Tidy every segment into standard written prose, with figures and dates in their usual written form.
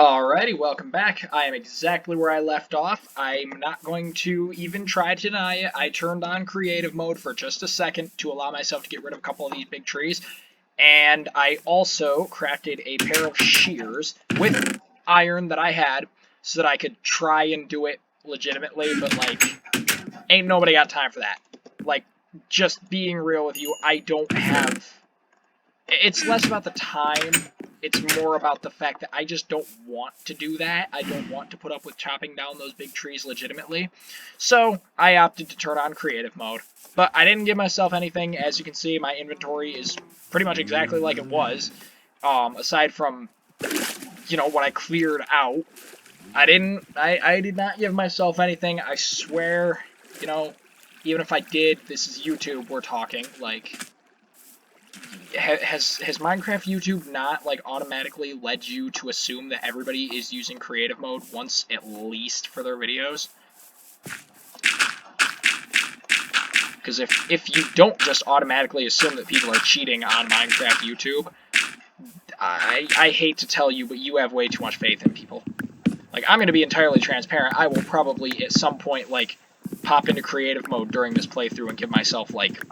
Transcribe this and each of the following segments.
Alrighty, welcome back. I am exactly where I left off. I'm not going to even try to deny it. I turned on creative mode for just a second to allow myself to get rid of a couple of these big trees. And I also crafted a pair of shears with iron that I had so that I could try and do it legitimately, but like, ain't nobody got time for that. Like, just being real with you, I don't have... It's less about the time, it's more about the fact that I just don't want to do that. I don't want to put up with chopping down those big trees legitimately. So, I opted to turn on creative mode. But I didn't give myself anything. As you can see, my inventory is pretty much exactly like it was. Aside from, you know, what I cleared out. I did not give myself anything. I swear, you know, even if I did, this is YouTube we're talking, like... Has Minecraft YouTube not, like, automatically led you to assume that everybody is using creative mode once at least for their videos? Because if you don't just automatically assume that people are cheating on Minecraft YouTube, I hate to tell you, but you have way too much faith in people. Like, I'm going to be entirely transparent. I will probably, at some point, like, pop into creative mode during this playthrough and give myself, like,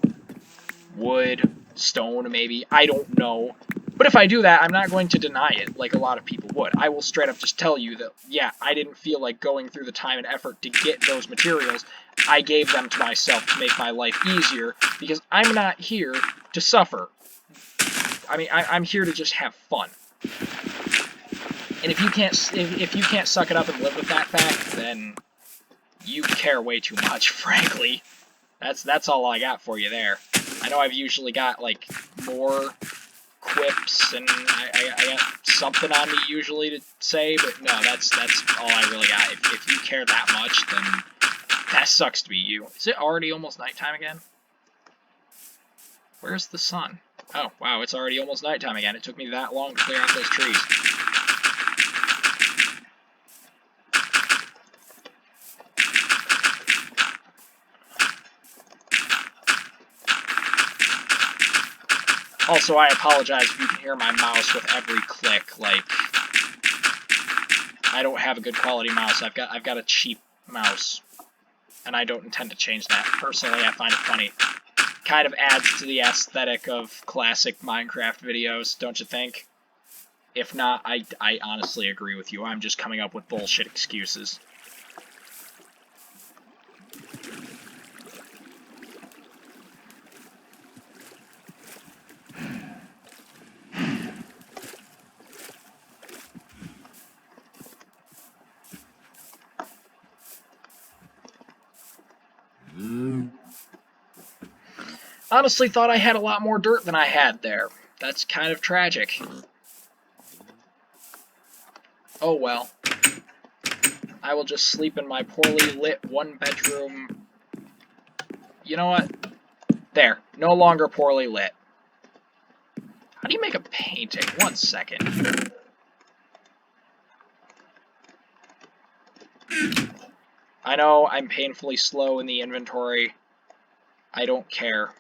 wood... stone, maybe. I don't know. But if I do that, I'm not going to deny it like a lot of people would. I will straight up just tell you that, yeah, I didn't feel like going through the time and effort to get those materials. I gave them to myself to make my life easier, because I'm not here to suffer. I mean, I'm here to just have fun. And if you can't suck it up and live with that fact, then you care way too much, frankly. That's all I got for you there. I know I've usually got, like, more quips, and I got something on me usually to say, but no, that's all I really got. If you care that much, then that sucks to be you. Is it already almost nighttime again? Where's the sun? Oh, wow, it's already almost nighttime again. It took me that long to clear out those trees. Also, I apologize if you can hear my mouse with every click. Like, I don't have a good quality mouse. I've got a cheap mouse, and I don't intend to change that. Personally, I find it funny. Kind of adds to the aesthetic of classic Minecraft videos, don't you think? If not, I honestly agree with you. I'm just coming up with bullshit excuses. Honestly thought I had a lot more dirt than I had there. That's kind of tragic. Oh well. I will just sleep in my poorly lit one-bedroom... You know what? There. No longer poorly lit. How do you make a painting? 1 second. I know I'm painfully slow in the inventory. I don't care.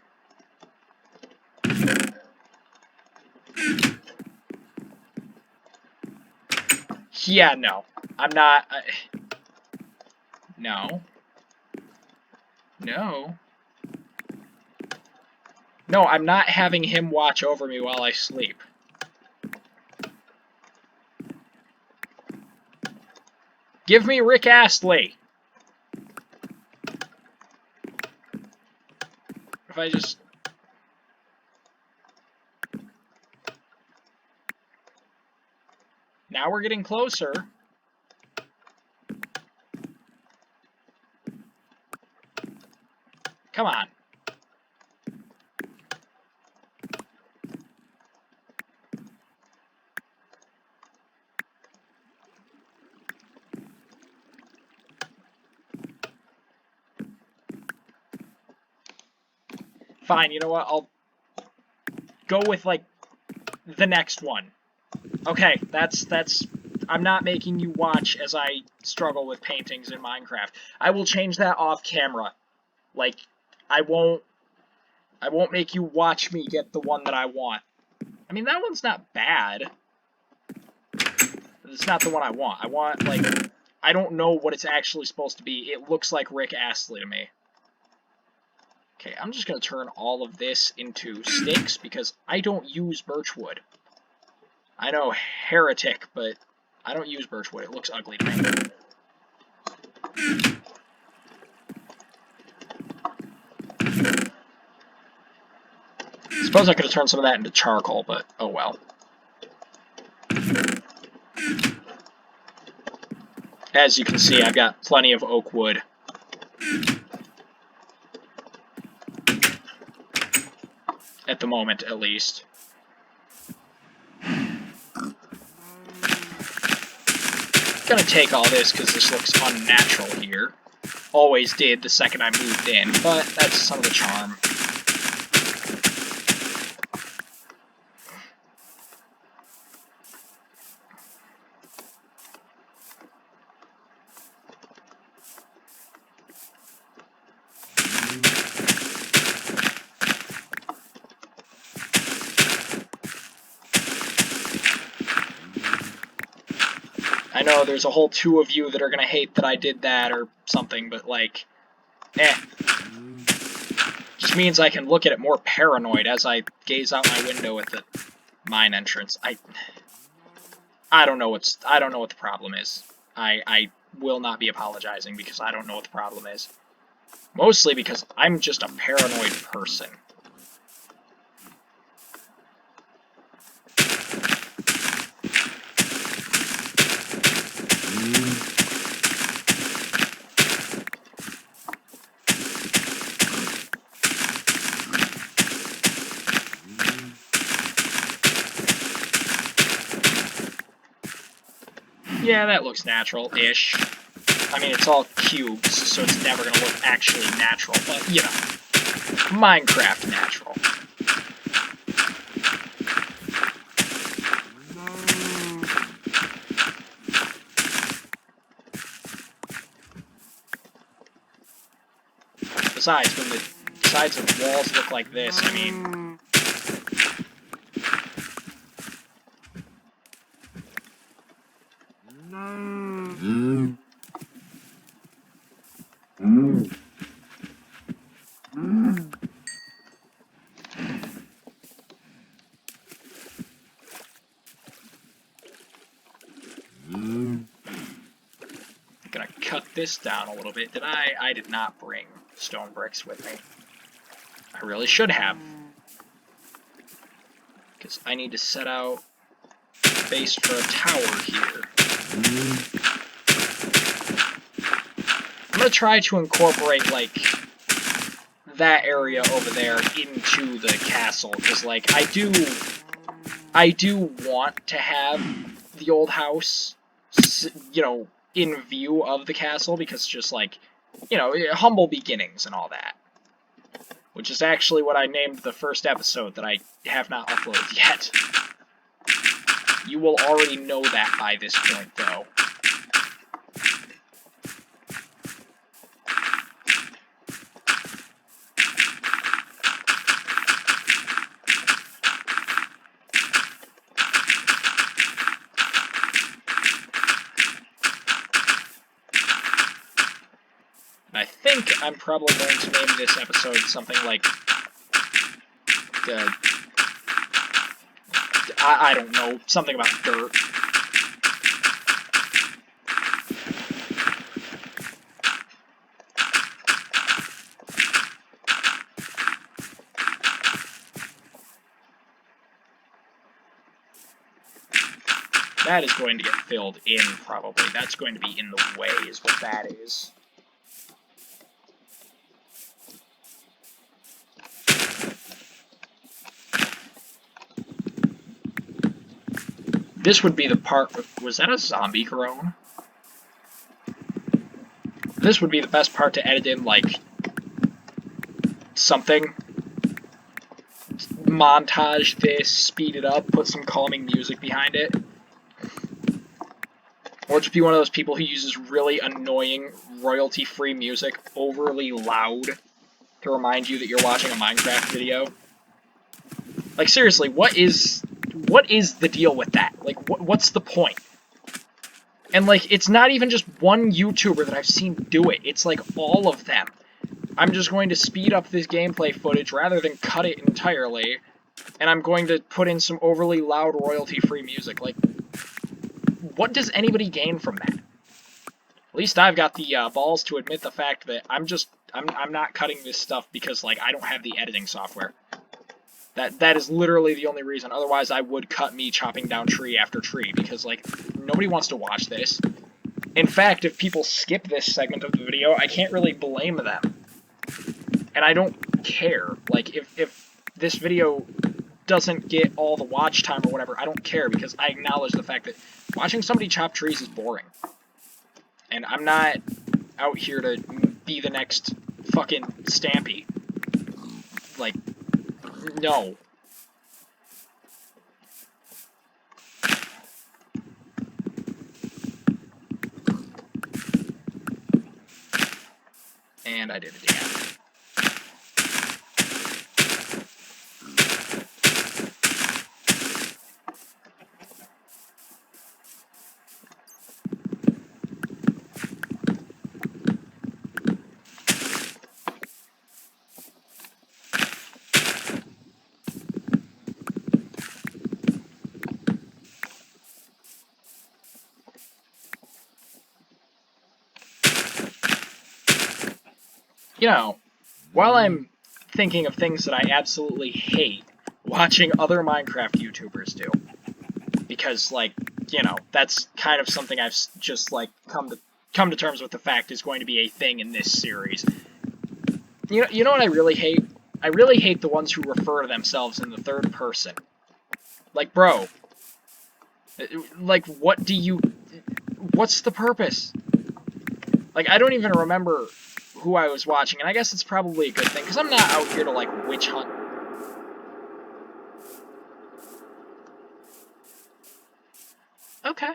Yeah, no. I'm not... No. No. No, I'm not having him watch over me while I sleep. Give me Rick Astley! If I just... Now we're getting closer. Come on. Fine, you know what? I'll go with, like, the next one. Okay, that's... I'm not making you watch as I struggle with paintings in Minecraft. I will change that off camera. Like, I won't make you watch me get the one that I want. I mean, that one's not bad. It's not the one I want. I want, like, I don't know what it's actually supposed to be. It looks like Rick Astley to me. Okay, I'm just going to turn all of this into sticks because I don't use birchwood. I know, heretic, but I don't use birchwood. It looks ugly to me. Suppose I could have turned some of that into charcoal, but oh well. As you can see, I've got plenty of oak wood. At the moment, at least. Gonna take all this because this looks unnatural here. Always did the second I moved in, but that's some of the charm. I know there's a whole 2 of you that are gonna hate that I did that or something, but like, just means I can look at it more paranoid as I gaze out my window at the mine entrance. I don't know what the problem is. I will not be apologizing because I don't know what the problem is. Mostly because I'm just a paranoid person. Yeah, that looks natural-ish. I mean, it's all cubes, so it's never going to look actually natural, but, you know, Minecraft natural. Besides, when the sides of walls look like this, I mean... Gonna cut this down a little bit. I did not bring stone bricks with me. I really should have. Because I need to set out base for a tower here. I'm gonna try to incorporate, like, that area over there into the castle, because, like, I do want to have the old house, you know, in view of the castle, because just, like, you know, humble beginnings and all that. Which is actually what I named the first episode that I have not uploaded yet. You will already know that by this point, though. And I think I'm probably going to name this episode something like... I don't know, something about dirt. That is going to get filled in, probably. That's going to be in the way, is what that is. This would be the part... Was that a zombie groan? This would be the best part to edit in, like... something. Montage this, speed it up, put some calming music behind it. Or just be one of those people who uses really annoying, royalty-free music, overly loud, to remind you that you're watching a Minecraft video. Like, seriously, what is the deal with that? Like, what's the point? And, like, it's not even just one YouTuber that I've seen do it. It's, like, all of them. I'm just going to speed up this gameplay footage rather than cut it entirely. And I'm going to put in some overly loud royalty-free music. Like, what does anybody gain from that? At least I've got the balls to admit the fact that I'm not cutting this stuff because, like, I don't have the editing software. That is literally the only reason. Otherwise, I would cut me chopping down tree after tree, because, like, nobody wants to watch this. In fact, if people skip this segment of the video, I can't really blame them. And I don't care. Like, if this video doesn't get all the watch time or whatever, I don't care, because I acknowledge the fact that watching somebody chop trees is boring. And I'm not out here to be the next fucking Stampy. Like, no. And I did it again. You know, while I'm thinking of things that I absolutely hate watching other Minecraft YouTubers do, because, like, you know, that's kind of something I've just, like, come to terms with the fact is going to be a thing in this series. You know what I really hate? I really hate the ones who refer to themselves in the third person. Like, bro, like, what's the purpose? Like, I don't even remember who I was watching, and I guess it's probably a good thing, because I'm not out here to, like, witch hunt. Okay.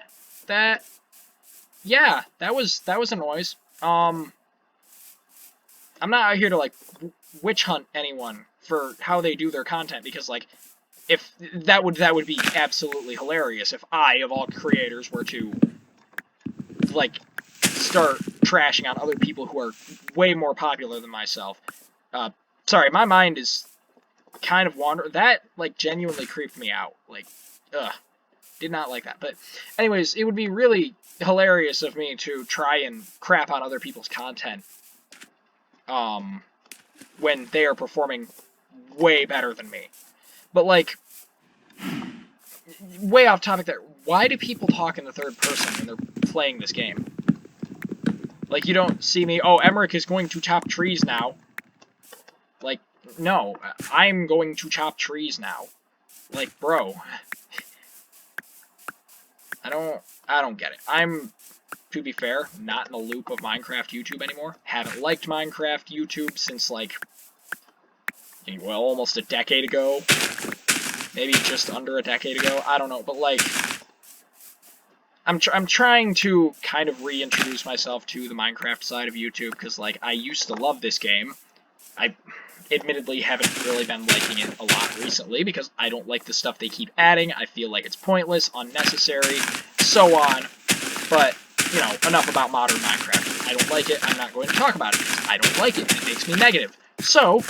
Yeah, that was a noise. I'm not out here to, like, witch hunt anyone for how they do their content, because, like, if that would be absolutely hilarious if I, of all creators, were to, like, start trashing on other people who are way more popular than myself. Sorry, my mind is kind of wandering. That, like, genuinely creeped me out. Like, ugh. Did not like that. But anyways, it would be really hilarious of me to try and crap on other people's content when they are performing way better than me. But, like, way off topic there, why do people talk in the third person when they're playing this game? Like, you don't see me, oh, Emmerich is going to chop trees now. Like, no, I'm going to chop trees now. Like, bro. I don't get it. I'm, to be fair, not in the loop of Minecraft YouTube anymore. Haven't liked Minecraft YouTube since, like, well, almost a decade ago. Maybe just under a decade ago. I don't know, but, like, I'm trying to kind of reintroduce myself to the Minecraft side of YouTube, because, like, I used to love this game. I admittedly haven't really been liking it a lot recently, because I don't like the stuff they keep adding. I feel like it's pointless, unnecessary, so on. But, you know, enough about modern Minecraft. I don't like it, I'm not going to talk about it, because I don't like it, and it makes me negative. So,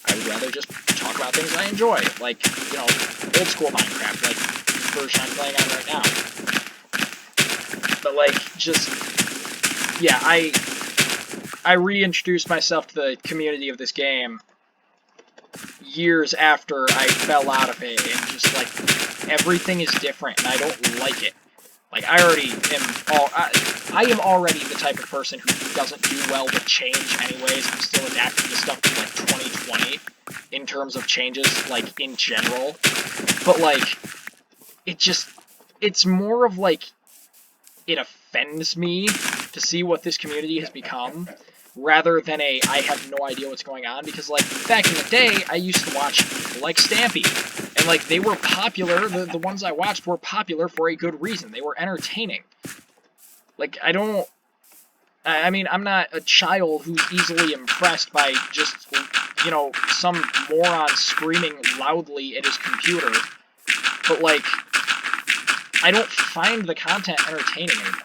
I would rather just talk about things I enjoy, like, you know, old school Minecraft, like the version I'm playing on right now. But, like, just, yeah, I reintroduced myself to the community of this game years after I fell out of it, and just, like, everything is different, and I don't like it. Like, I am already the type of person who doesn't do well with change anyways. I'm still adapting to stuff from, like, 2020 in terms of changes, like, in general. But, like, it's more of, like, it offends me to see what this community has become, rather than I have no idea what's going on, because, like, back in the day, I used to watch people like Stampy, and, like, they were popular, the ones I watched were popular for a good reason. They were entertaining. Like, I mean, I'm not a child who's easily impressed by just, you know, some moron screaming loudly at his computer, but, like, I don't find the content entertaining anymore.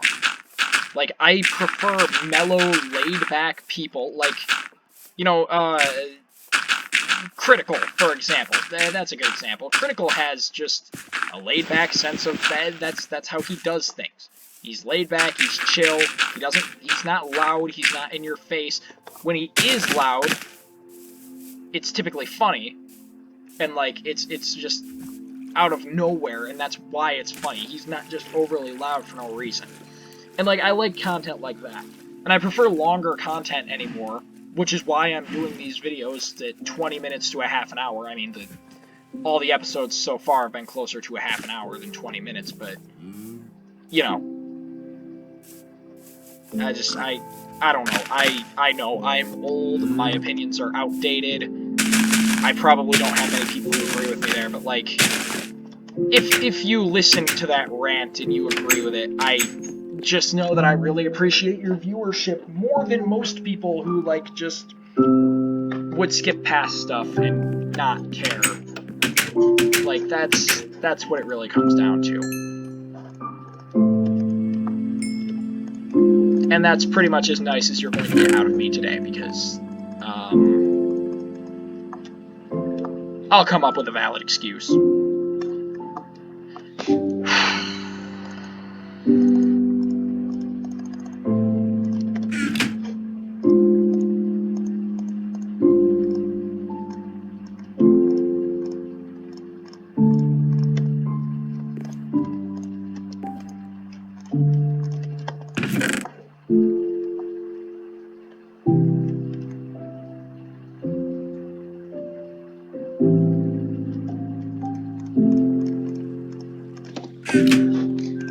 Like, I prefer mellow, laid-back people, like, you know, Critical, for example. That's a good example. Critical has just a laid-back sense of that's how he does things. He's laid back, he's chill, he's not loud, he's not in your face. When he is loud, it's typically funny, and like it's just out of nowhere, and that's why it's funny. He's not just overly loud for no reason. And like I like content like that. And I prefer longer content anymore, which is why I'm doing these videos at 20 minutes to a half an hour. I mean, all the episodes so far have been closer to a half an hour than 20 minutes, but, you know, I don't know. I know I'm old, my opinions are outdated. I probably don't have many people who agree with me there, but, like, if you listen to that rant and you agree with it, I just know that I really appreciate your viewership more than most people who, like, just would skip past stuff and not care. Like, that's what it really comes down to. And that's pretty much as nice as you're going to get out of me today, because, I'll come up with a valid excuse.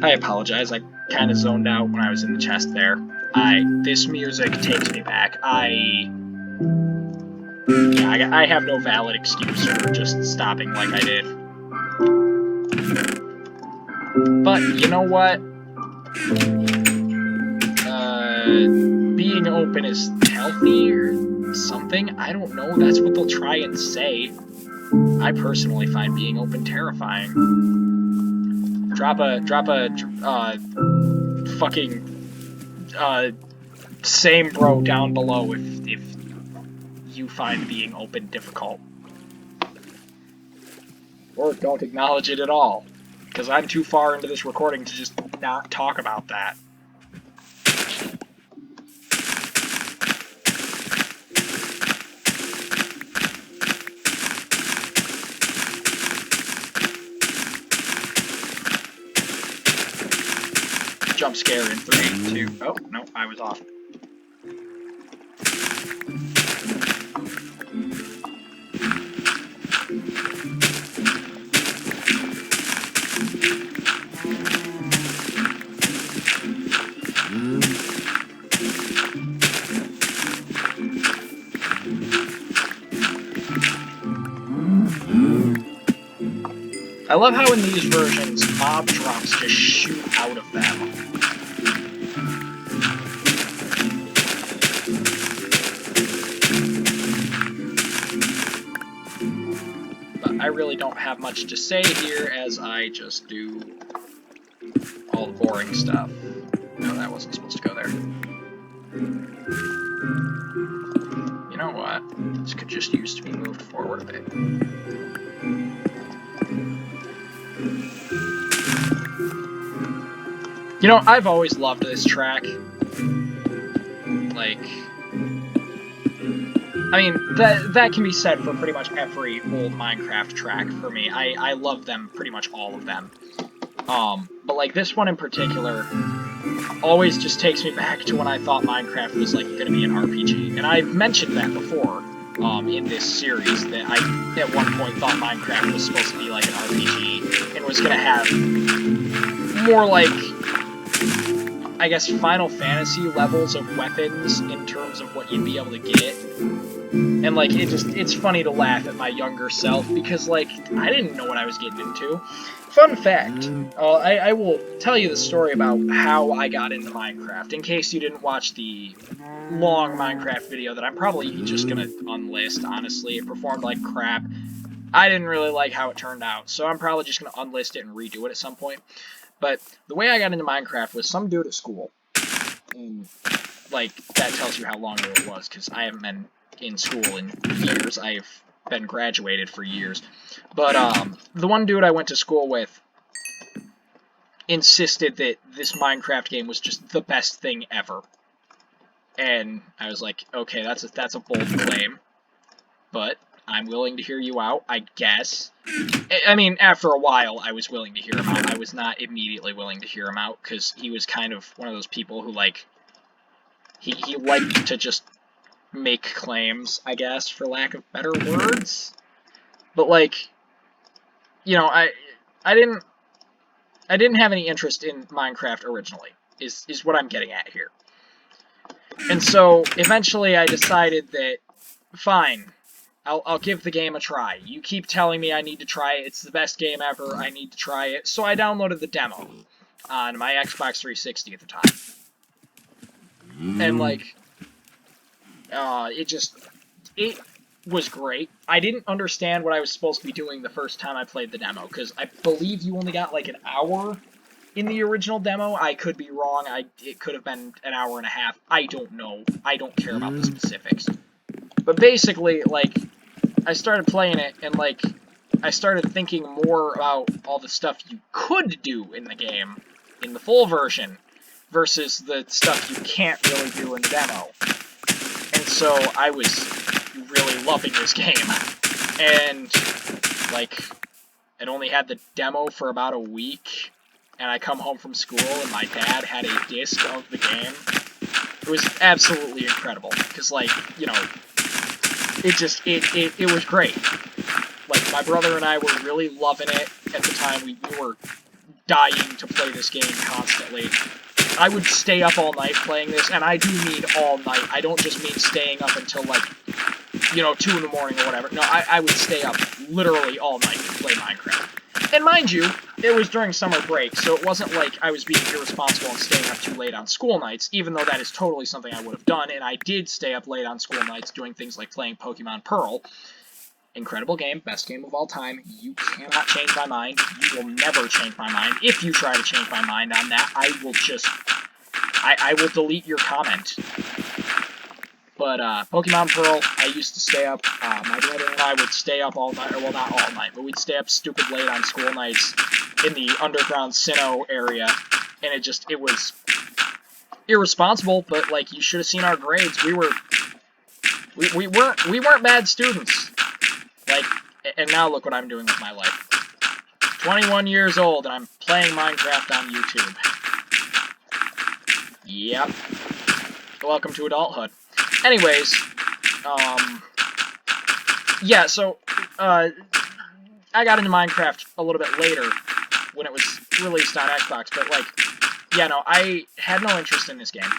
I apologize, I kind of zoned out when I was in the chest there. This music takes me back. I have no valid excuse for just stopping like I did. But, you know what? Being open is healthy or something? I don't know, that's what they'll try and say. I personally find being open terrifying. Drop a fucking, same bro down below if you find being open difficult. Or don't acknowledge it at all, because I'm too far into this recording to just not talk about that. Jump scare in 3, 2. Oh, no, I was off. I love how in these versions, mob drops just shoot out of them. But I really don't have much to say here, as I just do all the boring stuff. No, that wasn't supposed to go there. You know what? This could just use to be moved forward a bit. You know, I've always loved this track. Like, I mean, that can be said for pretty much every old Minecraft track for me. I love them, pretty much all of them. But like this one in particular always just takes me back to when I thought Minecraft was like going to be an RPG. And I've mentioned that before in this series, that I at one point thought Minecraft was supposed to be like an RPG and was going to have more like, I guess, Final Fantasy levels of weapons in terms of what you'd be able to get. And, like, it's funny to laugh at my younger self, because, like, I didn't know what I was getting into. Fun fact, I will tell you the story about how I got into Minecraft, in case you didn't watch the long Minecraft video that I'm probably just gonna unlist, honestly. It performed like crap. I didn't really like how it turned out, so I'm probably just gonna unlist it and redo it at some point. But the way I got into Minecraft was some dude at school And, like, that tells you how long ago it was, because I haven't been in school in years. I've been graduated for years. But, the one dude I went to school with insisted that this Minecraft game was just the best thing ever. And I was like, okay, that's a bold claim, but I'm willing to hear you out, I guess. I mean, after a while, I was willing to hear him out. I was not immediately willing to hear him out, because he was kind of one of those people who, like, he liked to just make claims, I guess, for lack of better words. But, like, you know, I didn't have any interest in Minecraft originally, is what I'm getting at here. And so, eventually I decided that, fine, I'll give the game a try. You keep telling me I need to try it, it's the best game ever, I need to try it. So I downloaded the demo on my Xbox 360 at the time. And, like, it was great. I didn't understand what I was supposed to be doing the first time I played the demo, because I believe you only got, like, an hour in the original demo. I could be wrong. It could have been an hour and a half. I don't know. I don't care about the specifics. But basically, like, I started playing it, and, like, I started thinking more about all the stuff you could do in the game, in the full version, versus the stuff you can't really do in the demo. And so I was really loving this game. And, like, I'd only had the demo for about a week, and I come home from school, and my dad had a disc of the game. It was absolutely incredible, because, like, you know, it was great. Like, my brother and I were really loving it at the time. We were dying to play this game constantly. I would stay up all night playing this, and I do mean all night. I don't just mean staying up until, like, you know, 2 in the morning or whatever. No, I would stay up literally all night to play Minecraft. And mind you, it was during summer break, so it wasn't like I was being irresponsible and staying up too late on school nights, even though that is totally something I would have done, and I did stay up late on school nights doing things like playing Pokemon Pearl. Incredible game, best game of all time. You cannot change my mind. You will never change my mind. If you try to change my mind on that, I will just... I will delete your comment. But, Pokemon Pearl, I used to stay up. My brother and I would stay up all night, or, well, not all night, but we'd stay up stupid late on school nights in the underground Sinnoh area, and it was irresponsible, but, like, you should have seen our grades. We weren't bad students. Like, and now look what I'm doing with my life. 21 years old, and I'm playing Minecraft on YouTube. Yep. Welcome to adulthood. Anyways, yeah, so, I got into Minecraft a little bit later, when it was released on Xbox, but, like, yeah, no, I had no interest in this game.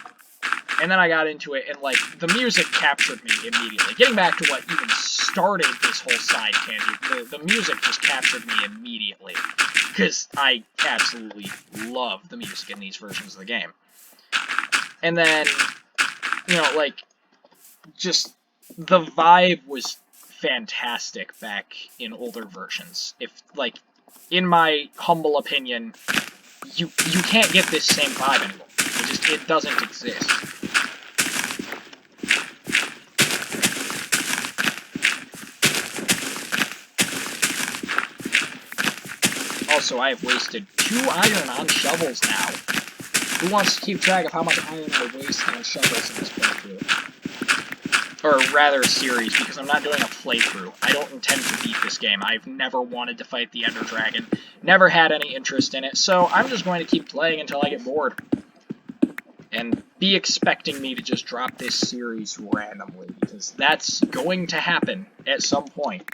And then I got into it, and, like, the music captured me immediately. Getting back to what even started this whole side tangent, the music just captured me immediately. Because I absolutely love the music in these versions of the game. And then, you know, like, just, the vibe was fantastic back in older versions. If, like, in my humble opinion, you can't get this same vibe anymore. It doesn't exist. Also, I have wasted 2 iron on shovels now. Who wants to keep track of how much iron I waste on shovels in this playthrough? Or rather, a series, because I'm not doing a playthrough. I don't intend to beat this game. I've never wanted to fight the Ender Dragon. Never had any interest in it, so I'm just going to keep playing until I get bored. And be expecting me to just drop this series randomly, because that's going to happen at some point.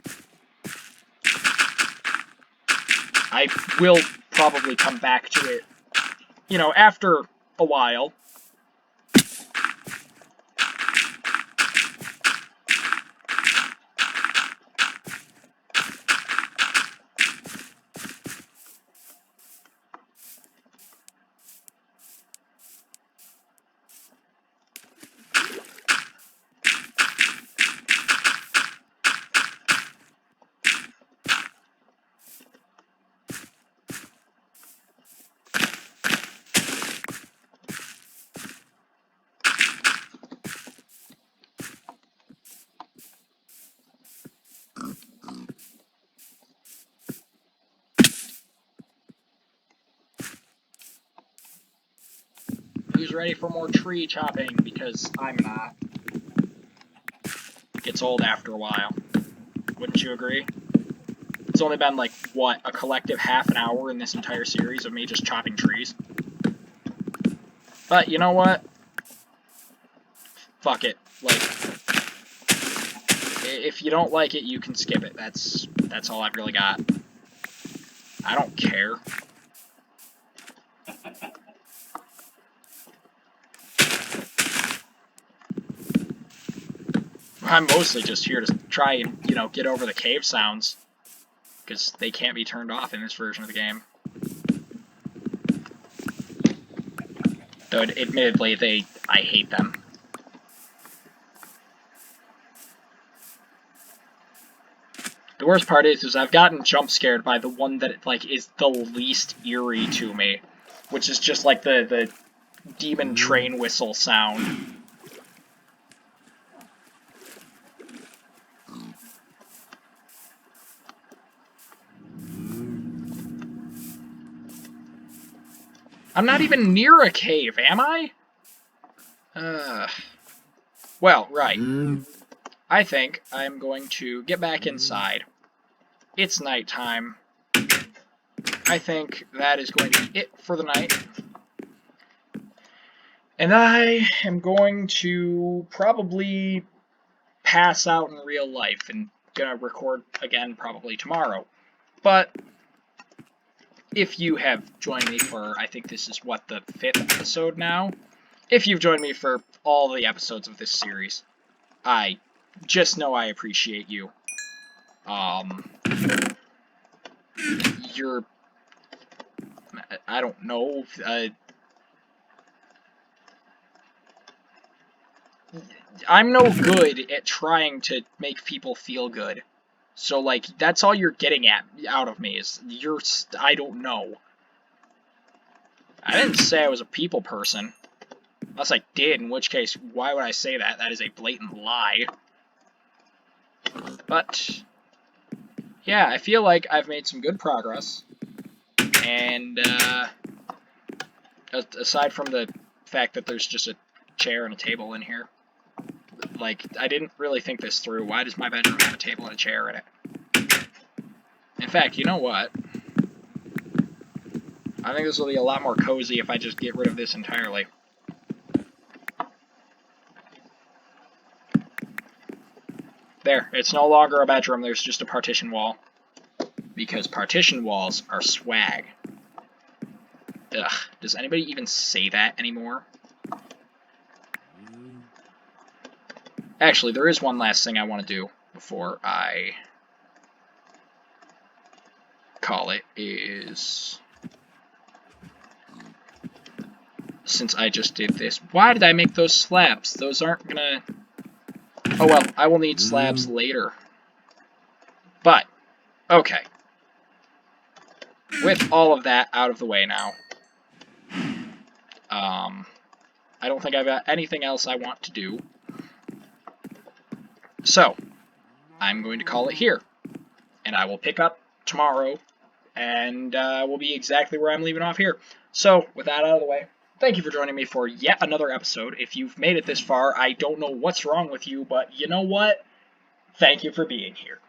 I will probably come back to it, you know, after a while. who's ready for more tree chopping? Because I'm not. It gets old after a while. Wouldn't you agree? It's only been, like, what, a collective half an hour in this entire series of me just chopping trees. But, you know what? Fuck it. Like, if you don't like it, you can skip it. That's all I've really got. I don't care. I'm mostly just here to try and, you know, get over the cave sounds. Because they can't be turned off in this version of the game. Though, admittedly, I hate them. The worst part is I've gotten jump scared by the one that, like, is the least eerie to me. Which is just, like, the demon train whistle sound. I'm not even near a cave, am I? Well, right. I think I'm going to get back inside. It's nighttime. I think that is going to be it for the night. And I am going to probably pass out in real life and gonna record again probably tomorrow. But if you have joined me for, I think this is what, the 5th episode now? If you've joined me for all the episodes of this series, I just know I appreciate you. You're, I don't know, I'm no good at trying to make people feel good. So, like, that's all you're getting out of me, is I don't know. I didn't say I was a people person. Unless I did, in which case, why would I say that? That is a blatant lie. But, yeah, I feel like I've made some good progress. And, aside from the fact that there's just a chair and a table in here, like, I didn't really think this through. Why does my bedroom have a table and a chair in it? In fact, you know what? I think this will be a lot more cozy if I just get rid of this entirely. There, it's no longer a bedroom, there's just a partition wall. Because partition walls are swag. Ugh, does anybody even say that anymore? Actually, there is one last thing I want to do before I call it, is... Since I just did this, why did I make those slabs? Those aren't gonna... Oh well, I will need slabs later. But, okay. With all of that out of the way now, I don't think I've got anything else I want to do. So, I'm going to call it here. And I will pick up tomorrow, and we'll be exactly where I'm leaving off here. So, with that out of the way, thank you for joining me for yet another episode. If you've made it this far, I don't know what's wrong with you, but you know what? Thank you for being here.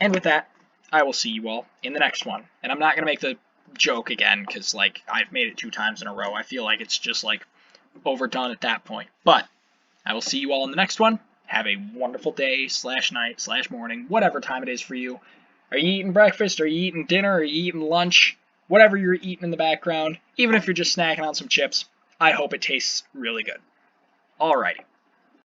And with that, I will see you all in the next one. And I'm not going to make the joke again, because, like, I've made it 2 times in a row. I feel like it's just, like, overdone at that point. But I will see you all in the next one. Have a wonderful day, /night, /morning, whatever time it is for you. Are you eating breakfast? Are you eating dinner? Are you eating lunch? Whatever you're eating in the background, even if you're just snacking on some chips, I hope it tastes really good. Alrighty.